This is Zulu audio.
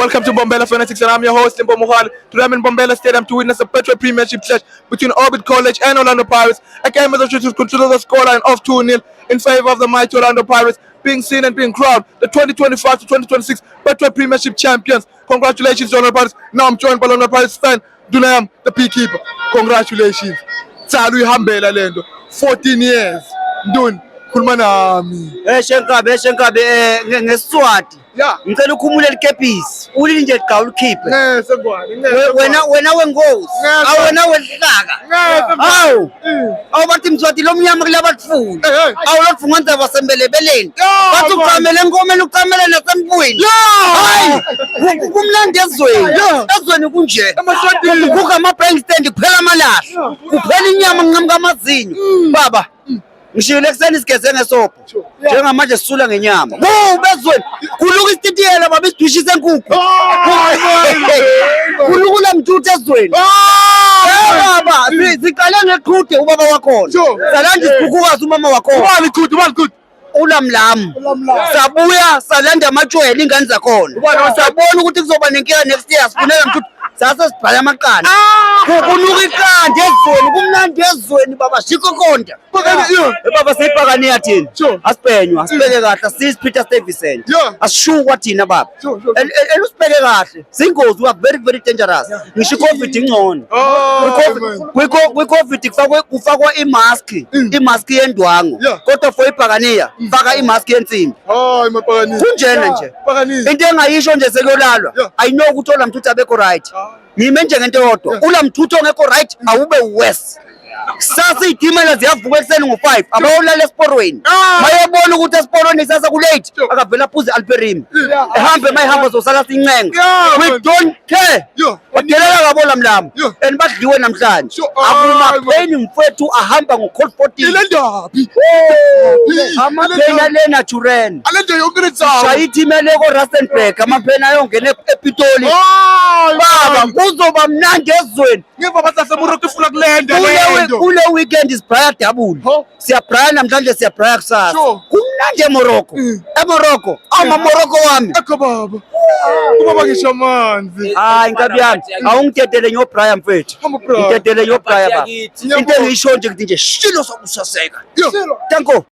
Welcome to Bombela Fanatics, and I'm your host, Limbo Mohali. Today I'm in Bombela Stadium to witness a Petro Premiership clash between Orbit College and Orlando Pirates. A game that should consider the scoreline of 2-0 in favor of the mighty Orlando Pirates, being seen and being crowned the 2025 to 2026 Petro Premiership champions. Congratulations to Orlando Pirates. Now I'm joined by Orlando Pirates fan, Dunayam, the peakeeper. Congratulations. Salu ihambela lento. 14 years. Dun. Kulmanami. Shenkabe ngesiswati. Yeah. Ngicela ukhumule likepisi. Ulinje qa ulikhiphe. Wena wengozi. Awena wehlaka. Hawu. Awubathi mswati lo mnyama kulabatfundi. Awulothu ngenza basembelebeleni. Bathi uqamele enkomeni uqamele nasempwini. Hayi. Kumnandi ezweni. Ezweni kunje. Kuka ama bank stand kuphela amalahla. Kuphela inyama ngincamka amazinyo. Baba. Ngishilo ekseni sigeze ngesobho njengamanje sisula ngenyama bezweni kuluka isititiyela baba isidwishise enkukhu kulukula mthuthu ezweni baba siqale ngeqhude ubaba wakhona salanda isikhukhukazi umama wakhona ubani qhude ulamlam sabuya salanda amatshwele ingane zakhona sabona ukuthi kuzoba nenkinga next year sifunela mthuthu sasa sibhala amaqanda kunuka iqanda ezweni kumnandi ezweni baba shiko konta baba siyibhakaniya thina asiphenywa asibeke kahle sisipeter Stuyvesant asishukwa thina baba elusibeke kahle singozi we are very very dangerous ngisho covid ingcono kwi-covid kufakwa imask yendwangu kodwa for ibhakaniya faka imask yensimbi kunjena nje into engayisho nje sekuyolalwa I know ukuthi ola mthuthu abekho right ngime njengento yodwa ula mthuthu ongekho right awube worse sasa itimela ziyavuka ekseni ngo5 abawolala esporweni mayebona ukuthi esporweni sasa ku late akavela phuze alperim ehambe mayihamba zosala sincenga we don't care badelela kabola mlamo and badliwe namhlanje akumapheni mfethu ahamba ngo-cold 14 Ilendabi. amapheni ale natural Alento yonke shayitimele ko Rustenburg amapheni ayongena ePitoli baba kuzoba mnandi ezweni ngiva basase Morocco ifuna kulenda lento. kule weekend is Brian double siya Brian namhlanje siya Brian kusasa kumnandi eMorocco eMorocco Morocco wami Ekho baba. Ubaba ngisho amanzi. hayi nkabi yami awungidedele nyo Brian mfethu ngidedele nyo Brian baba into engiyisho nje kuthi nje shilo sokusaseka tanko